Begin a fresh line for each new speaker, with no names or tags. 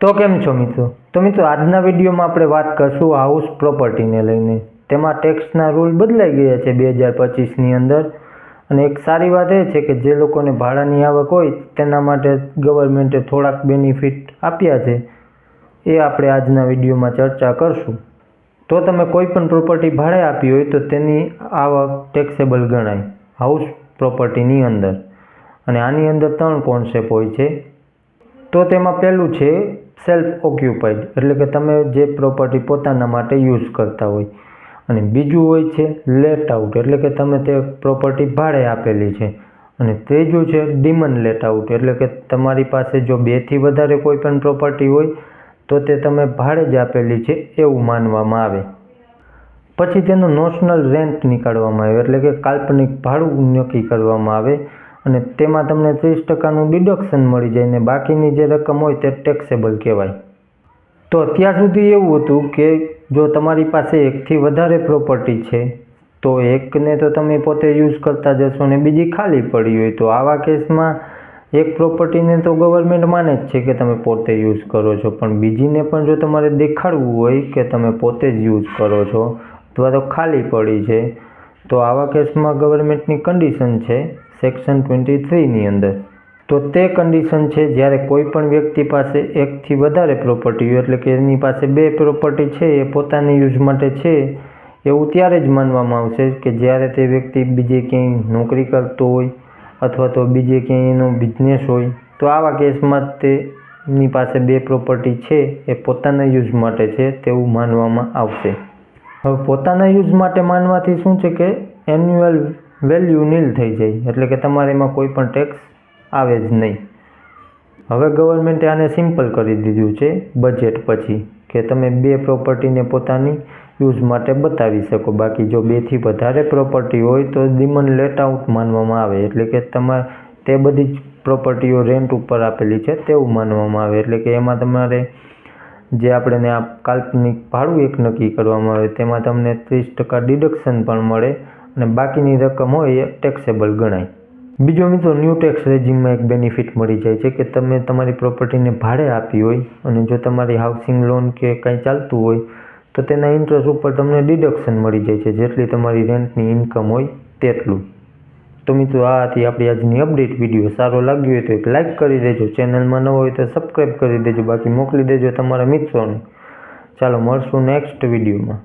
તો કેમ છો મિત્રો? આજના વિડીયોમાં આપણે વાત કરશું હાઉસ પ્રોપર્ટીને લઈને. તેમાં ટેક્સના રૂલ બદલાઈ ગયા છે 2025ની અંદર, અને એક સારી વાત એ છે કે જે લોકોને ભાડાની આવક હોય તેના માટે ગવર્મેન્ટે થોડાક બેનિફિટ આપ્યા છે, એ આપણે આજના વિડીયોમાં ચર્ચા કરશું. તો તમે કોઈ પણ પ્રોપર્ટી ભાડે આપી હોય તો તેની આવક ટેક્સેબલ ગણાય હાઉસ પ્રોપર્ટીની અંદર. અને આની અંદર 3 કોન્સેપ્ટ હોય છે. તો તેમાં પહેલું છે સેલ્ફ ઓક્યુપાઈડ, એટલે કે તમે જે પ્રોપર્ટી પોતાના માટે યુઝ કરતા હોય. અને બીજું હોય છે લેટ આઉટ, એટલે કે તમે તે પ્રોપર્ટી ભાડે આપેલી છે. અને ત્રીજું છે ડિમન લેટ આઉટ, એટલે કે તમારી પાસે જો 2થી વધારે કોઈ પણ પ્રોપર્ટી હોય તો તે તમે ભાડે જ આપેલી છે એવું માનવામાં આવે. પછી તેનું નોશનલ રેન્ટ નીકાળવામાં આવે, એટલે કે કાલ્પનિક ભાડું નક્કી કરવામાં આવે, અને તેમાં તમને 30%નું ડિડક્શન મળી જાય, ને બાકીની જે રકમ હોય તે ટેક્સેબલ કહેવાય. તો અત્યાર સુધી એવું હતું કે જો તમારી પાસે 1થી વધારે પ્રોપર્ટી છે તો એકને તો તમે પોતે યુઝ કરતા જશો ને બીજી ખાલી પડી હોય, તો આવા કેસમાં એક પ્રોપર્ટીને તો ગવર્મેન્ટ માને જ છે કે તમે પોતે યુઝ કરો છો, પણ બીજીને પણ જો તમારે દેખાડવું હોય કે તમે પોતે જ યુઝ કરો છો અથવા તો ખાલી પડી છે, તો આવા કેસમાં ગવર્મેન્ટની કન્ડિશન છે સેક્શન 23ની અંદર. તો તે કન્ડિશન છે જ્યારે કોઈ પણ વ્યક્તિ પાસે 1થી વધારે પ્રોપર્ટી હોય, એટલે કે એની પાસે 2 પ્રોપર્ટી છે એ પોતાની યુઝ માટે છે, એવું ત્યારે જ માનવામાં આવશે કે જ્યારે તે વ્યક્તિ બીજે ક્યાંય નોકરી કરતો હોય અથવા તો બીજે ક્યાંય એનો બિઝનેસ હોય, તો આવા કેસમાં તેની પાસે 2 પ્રોપર્ટી છે એ પોતાના યુઝ માટે છે તેવું માનવામાં આવશે. હવે પોતાના યુઝ માટે માનવાથી શું છે કે એન્યુઅલ વેલ્યુ નીલ થઈ જાય, એટલે કે તમારે એમાં કોઈ પણ ટેક્સ આવે જ નહીં. હવે ગવર્મેન્ટે આને સિમ્પલ કરી દીધું છે બજેટ પછી, કે તમે 2 પ્રોપર્ટીને પોતાની યુઝ માટે બતાવી શકો. બાકી જો 2થી વધારે પ્રોપર્ટી હોય તો ડિમન લેટ આઉટ માનવામાં આવે, એટલે કે તમારે તે બધી જ પ્રોપર્ટીઓ રેન્ટ ઉપર આપેલી છે તેવું માનવામાં આવે. એટલે કે એમાં તમારે જે આપણે આ કાલ્પનિક ભાડું એક નક્કી કરવામાં આવે તેમાં તમને 30% ડિડક્શન પણ મળે, અને બાકીની રકમ હોય એ ટેક્સેબલ ગણાય. બીજો મિત્રો, ન્યૂ ટેક્સ રેજિમમાં એક બેનિફિટ મળી જાય છે કે તમે તમારી પ્રોપર્ટીને ભાડે આપી હોય અને જો તમારી હાઉસિંગ લોન કે કંઈ ચાલતું હોય તો તેના ઇન્ટરેસ્ટ ઉપર તમને ડિડક્શન મળી જાય છે, જેટલી તમારી રેન્ટની ઇન્કમ હોય તેટલું. તો મિત્રો, આ હતી આપણી આજની અપડેટ. વિડીયો સારો લાગ્યો હોય તો એક લાઇક કરી દેજો, ચેનલમાં ન હોય તો સબસ્ક્રાઈબ કરી દેજો, બાકી મોકલી દેજો તમારા મિત્રોને. ચાલો મળશું નેક્સ્ટ વિડીયોમાં.